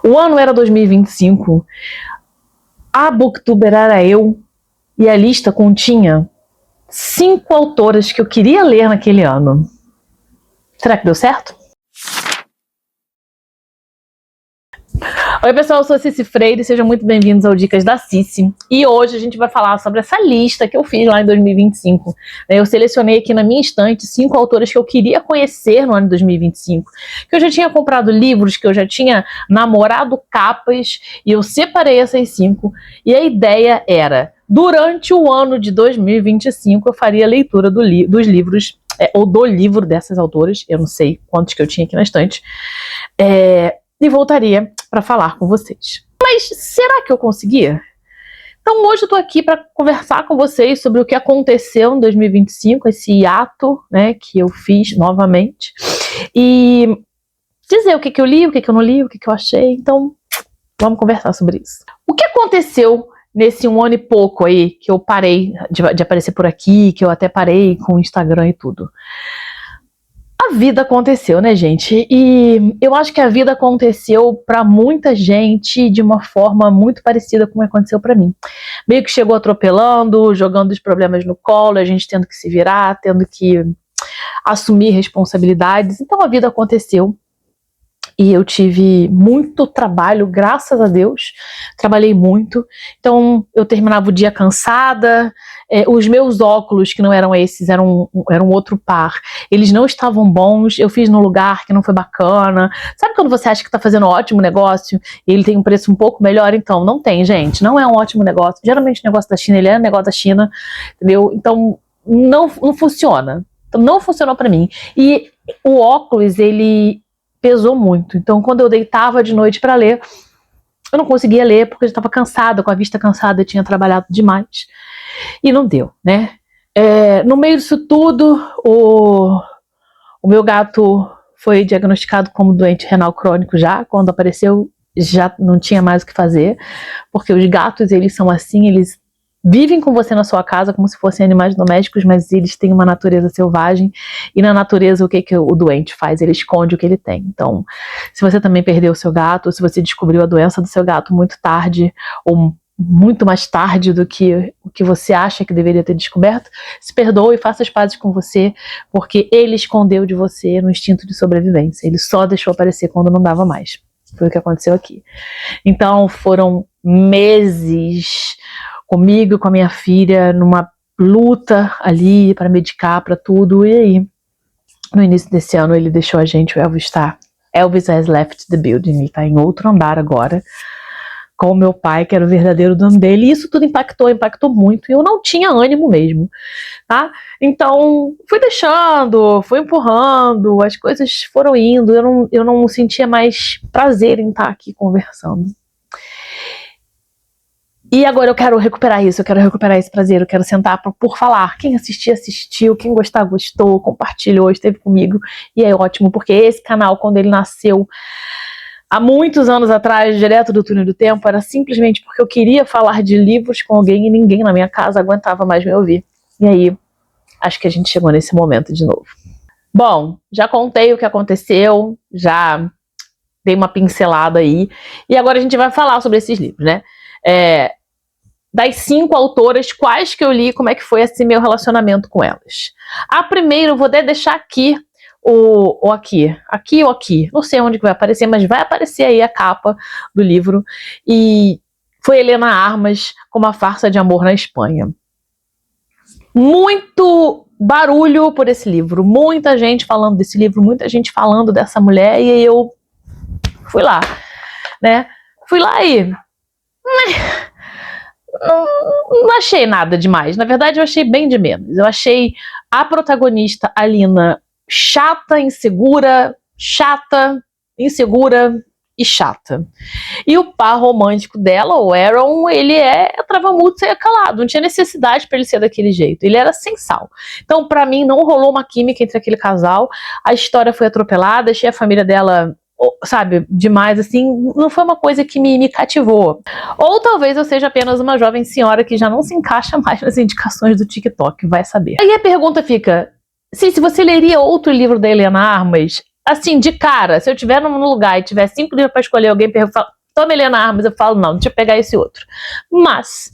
O ano era 2025, a booktuber era eu, e a lista continha 5 autoras que eu queria ler naquele ano. Será que deu certo? Oi pessoal, eu sou a Cici Freire, sejam muito bem-vindos ao Dicas da Cici. E hoje a gente vai falar sobre essa lista que eu fiz lá em 2025. Eu selecionei aqui na minha estante 5 autoras que eu queria conhecer no ano de 2025. Que eu já tinha comprado livros, que eu já tinha namorado capas, e eu separei essas 5. E a ideia era, durante o ano de 2025, eu faria a leitura dos livros, ou do livro dessas autoras, eu não sei quantos que eu tinha aqui na estante, e voltaria para falar com vocês. Mas será que eu conseguia? Então hoje eu tô aqui para conversar com vocês sobre o que aconteceu em 2025, esse hiato, né, que eu fiz novamente, e dizer o que eu li, o que eu não li, o que eu achei. Então vamos conversar sobre isso. O que aconteceu nesse 1 ano e pouco aí que eu parei de aparecer por aqui, que eu até parei com o Instagram e tudo? A vida aconteceu, né, gente? E eu acho que a vida aconteceu para muita gente de uma forma muito parecida com o que aconteceu para mim. Meio que chegou atropelando, jogando os problemas no colo, a gente tendo que se virar, tendo que assumir responsabilidades. Então a vida aconteceu. E eu tive muito trabalho, graças a Deus, trabalhei muito, então eu terminava o dia cansada, os meus óculos, que não eram esses, eram outro par, eles não estavam bons, eu fiz num lugar que não foi bacana. Sabe quando você acha que está fazendo um ótimo negócio e ele tem um preço um pouco melhor? Então, não tem, gente, não é um ótimo negócio. Geralmente o negócio da China, ele é um negócio da China, entendeu? Então, não funciona. Então, não funcionou para mim. E o óculos, ele pesou muito. Então, quando eu deitava de noite para ler, eu não conseguia ler porque eu estava cansada, com a vista cansada, eu tinha trabalhado demais. E não deu, né? No meio disso tudo, o meu gato foi diagnosticado como doente renal crônico já. Quando apareceu, já não tinha mais o que fazer, porque os gatos, eles são assim, eles vivem com você na sua casa como se fossem animais domésticos, mas eles têm uma natureza selvagem, e na natureza o que o doente faz? Ele esconde o que ele tem. Então, se você também perdeu o seu gato, ou se você descobriu a doença do seu gato muito tarde, ou muito mais tarde do que o que você acha que deveria ter descoberto, se perdoe e faça as pazes com você, porque ele escondeu de você no instinto de sobrevivência. Ele só deixou aparecer quando não dava mais. Foi o que aconteceu aqui. Então, foram meses comigo e com a minha filha, numa luta ali para medicar, para tudo. E aí, no início desse ano, ele deixou a gente, o Elvis tá. Elvis has left the building, ele tá em outro andar agora, com o meu pai, que era o verdadeiro dono dele. E isso tudo impactou muito, e eu não tinha ânimo mesmo, tá? Então, fui deixando, fui empurrando, as coisas foram indo, eu não sentia mais prazer em estar aqui conversando. E agora eu quero recuperar isso, eu quero recuperar esse prazer, eu quero sentar por falar. Quem assistiu, assistiu, quem gostar, gostou, compartilhou, esteve comigo. E é ótimo, porque esse canal, quando ele nasceu há muitos anos atrás, direto do túnel do tempo, era simplesmente porque eu queria falar de livros com alguém e ninguém na minha casa aguentava mais me ouvir. E aí, acho que a gente chegou nesse momento de novo. Bom, já contei o que aconteceu, já dei uma pincelada aí, e agora a gente vai falar sobre esses livros, né? Das 5 autoras, quais que eu li, como é que foi esse meu relacionamento com elas. A primeira, eu vou deixar aqui, ou aqui, não sei onde que vai aparecer, mas vai aparecer aí a capa do livro, e foi Helena Armas com Uma Farsa de Amor na Espanha. Muito barulho por esse livro, muita gente falando desse livro, muita gente falando dessa mulher, e eu fui lá, né? Fui lá e não achei nada demais. Na verdade, eu achei bem de menos. Eu achei a protagonista, a Lina, chata, insegura e chata. E o par romântico dela, o Aaron, ele travamudo, saia calado. Não tinha necessidade para ele ser daquele jeito. Ele era sem sal. Então, para mim, não rolou uma química entre aquele casal. A história foi atropelada. Achei a família dela, sabe, demais, assim, não foi uma coisa que me cativou. Ou talvez eu seja apenas uma jovem senhora que já não se encaixa mais nas indicações do TikTok, vai saber. Aí a pergunta fica, se você leria outro livro da Helena Armas, assim, de cara, se eu estiver num lugar e tiver 5 livros para escolher, alguém pergunta, toma Helena Armas, eu falo, não, deixa eu pegar esse outro. Mas,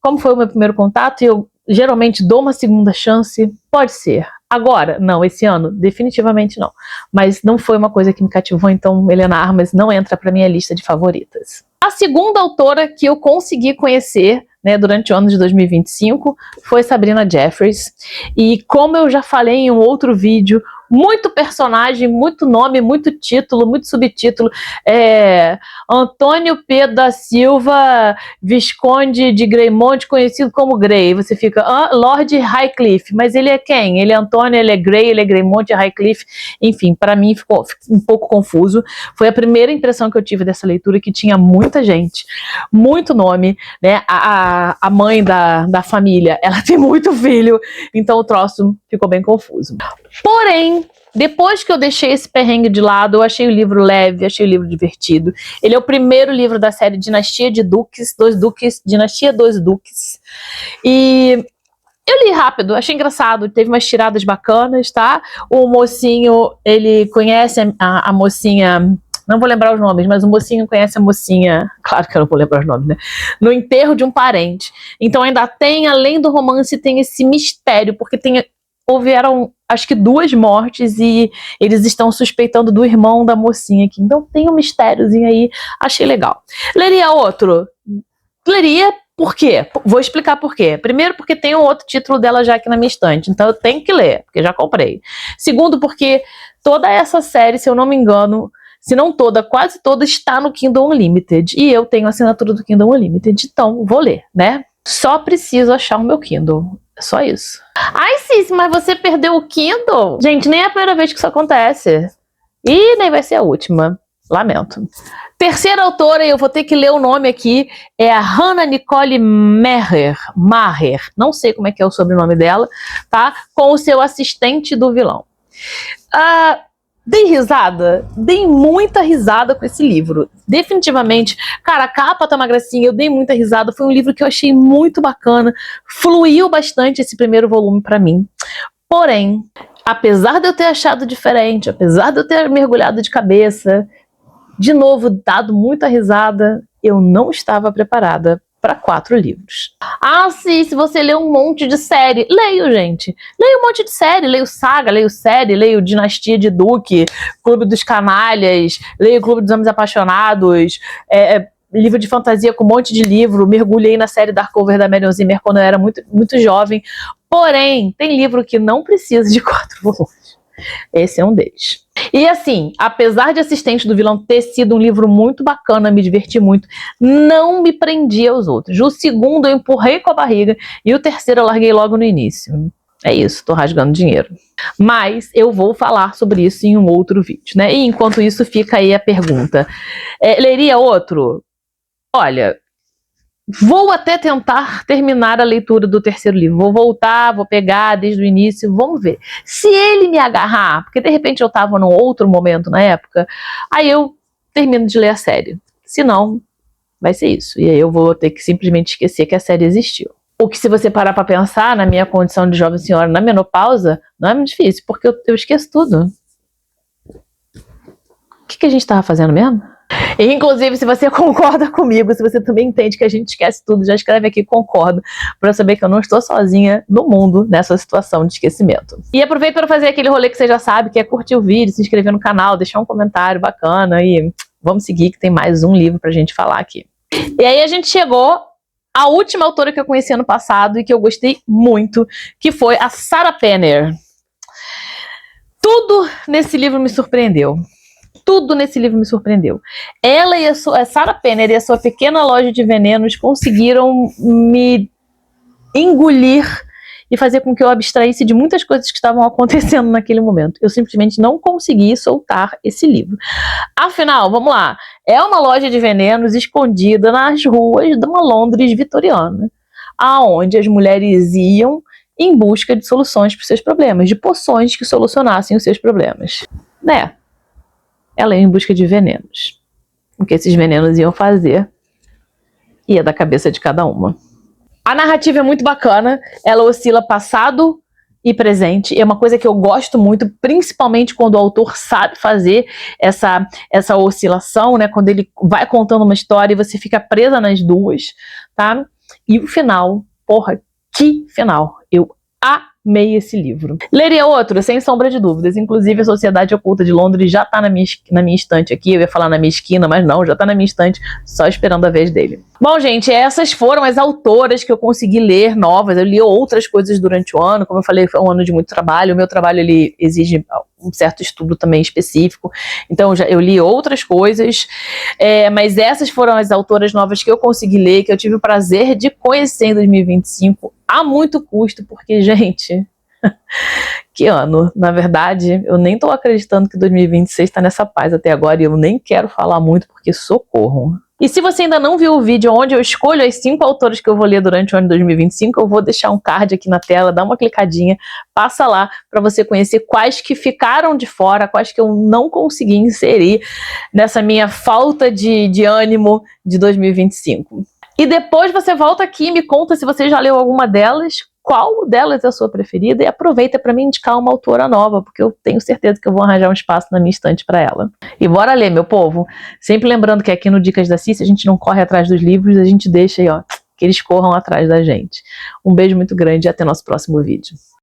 como foi o meu primeiro contato, eu geralmente dou uma segunda chance, pode ser. Agora, não, esse ano, definitivamente não. Mas não foi uma coisa que me cativou, então Helena Armas não entra para minha lista de favoritas. A segunda autora que eu consegui conhecer, né, durante o ano de 2025 foi Sabrina Jeffries. E como eu já falei em um outro vídeo, muito personagem, muito nome, muito título, muito subtítulo. Antônio P. da Silva, Visconde de Greymont, conhecido como Grey. Você fica, Lord Highcliffe, mas ele é quem? Ele é Antônio, ele é Grey, ele é Greymont, é Highcliffe. Enfim, para mim ficou um pouco confuso. Foi a primeira impressão que eu tive dessa leitura, que tinha muita gente, muito nome, né? A mãe da família, ela tem muito filho, então o troço ficou bem confuso. Porém, depois que eu deixei esse perrengue de lado, eu achei o livro leve, achei o livro divertido. Ele é o primeiro livro da série Dinastia de Duques, Dinastia dos Duques. E eu li rápido, achei engraçado, teve umas tiradas bacanas, tá? O mocinho, ele conhece a mocinha, não vou lembrar os nomes, mas o mocinho conhece a mocinha, claro que eu não vou lembrar os nomes, né? No enterro de um parente. Então ainda tem, além do romance, tem esse mistério, porque houveram, acho que 2 mortes e eles estão suspeitando do irmão da mocinha aqui. Então tem um mistériozinho aí, achei legal. Leria outro? Leria, por quê? Vou explicar por quê. Primeiro, porque tem um outro título dela já aqui na minha estante, então eu tenho que ler, porque já comprei. Segundo, porque toda essa série, se eu não me engano, se não toda, quase toda, está no Kindle Unlimited. E eu tenho a assinatura do Kindle Unlimited, então vou ler, né? Só preciso achar o meu Kindle. É só isso. Ai, Cici, mas você perdeu o Kindle? Gente, nem é a primeira vez que isso acontece. E nem vai ser a última. Lamento. Terceira autora, e eu vou ter que ler o nome aqui, é a Hannah Nicole Maher. Não sei como é que é o sobrenome dela, tá? Com o seu assistente do vilão. Dei risada, dei muita risada com esse livro, definitivamente. Cara, a capa tá uma gracinha, eu dei muita risada, foi um livro que eu achei muito bacana, fluiu bastante esse primeiro volume pra mim. Porém, apesar de eu ter achado diferente, apesar de eu ter mergulhado de cabeça, de novo dado muita risada, eu não estava preparada para 4 livros. Sim, se você lê um monte de série, leio, gente. Leio um monte de série, leio Saga, leio série, leio Dinastia de Duque, Clube dos Canalhas, leio Clube dos Homens Apaixonados, livro de fantasia com um monte de livro, mergulhei na série Darkover da Marion Zimmer quando eu era muito, muito jovem. Porém, tem livro que não precisa de 4 volumes. Esse é um deles. E assim, apesar de Assistente do Vilão ter sido um livro muito bacana, me diverti muito, não me prendi aos outros. O segundo eu empurrei com a barriga e o terceiro eu larguei logo no início. É isso, tô rasgando dinheiro. Mas eu vou falar sobre isso em um outro vídeo, né? E enquanto isso fica aí a pergunta. Leria outro? Olha, vou até tentar terminar a leitura do terceiro livro. Vou voltar, vou pegar desde o início, vamos ver. Se ele me agarrar, porque de repente eu estava num outro momento na época, aí eu termino de ler a série. Se não, vai ser isso. E aí eu vou ter que simplesmente esquecer que a série existiu. O que, se você parar para pensar, na minha condição de jovem senhora na menopausa, não é muito difícil, porque eu esqueço tudo. O que a gente estava fazendo mesmo? E, inclusive, se você concorda comigo, se você também entende que a gente esquece tudo, já escreve aqui concordo, para saber que eu não estou sozinha no mundo nessa situação de esquecimento. E aproveito para fazer aquele rolê que você já sabe, que é curtir o vídeo, se inscrever no canal, deixar um comentário bacana e vamos seguir que tem mais um livro pra gente falar aqui. E aí a gente chegou à última autora que eu conheci ano passado e que eu gostei muito, que foi a Sarah Penner. Tudo nesse livro me surpreendeu. Tudo nesse livro me surpreendeu. Ela e a Sarah Penner e a sua pequena loja de venenos conseguiram me engolir e fazer com que eu abstraísse de muitas coisas que estavam acontecendo naquele momento. Eu simplesmente não consegui soltar esse livro. Afinal, vamos lá. É uma loja de venenos escondida nas ruas de uma Londres vitoriana, aonde as mulheres iam em busca de soluções para os seus problemas, de poções que solucionassem os seus problemas. Né? Ela ia em busca de venenos. O que esses venenos iam fazer ia da cabeça de cada uma. A narrativa é muito bacana. Ela oscila passado e presente. É uma coisa que eu gosto muito, principalmente quando o autor sabe fazer essa oscilação, né? Quando ele vai contando uma história e você fica presa nas duas, tá? E o final, porra, que final! Eu amei esse livro. Leria outro, sem sombra de dúvidas. Inclusive, A Sociedade Oculta de Londres já tá na minha estante aqui. Eu ia falar na minha esquina, mas não, já tá na minha estante, só esperando a vez dele. Bom, gente, essas foram as autoras que eu consegui ler novas. Eu li outras coisas durante o ano. Como eu falei, foi um ano de muito trabalho. O meu trabalho, ele exige um certo estudo também específico. Então, eu li outras coisas. Mas essas foram as autoras novas que eu consegui ler, que eu tive o prazer de conhecer em 2025, a muito custo, porque, gente, que ano. Na verdade, eu nem tô acreditando que 2026 tá nessa paz até agora, e eu nem quero falar muito, porque socorro. E se você ainda não viu o vídeo onde eu escolho as 5 autores que eu vou ler durante o ano de 2025, eu vou deixar um card aqui na tela, dá uma clicadinha, passa lá para você conhecer quais que ficaram de fora, quais que eu não consegui inserir nessa minha falta de ânimo de 2025. E depois você volta aqui e me conta se você já leu alguma delas, qual delas é a sua preferida, e aproveita para me indicar uma autora nova, porque eu tenho certeza que eu vou arranjar um espaço na minha estante para ela. E bora ler, meu povo. Sempre lembrando que aqui no Dicas da Cici a gente não corre atrás dos livros, a gente deixa aí, ó, que eles corram atrás da gente. Um beijo muito grande e até nosso próximo vídeo.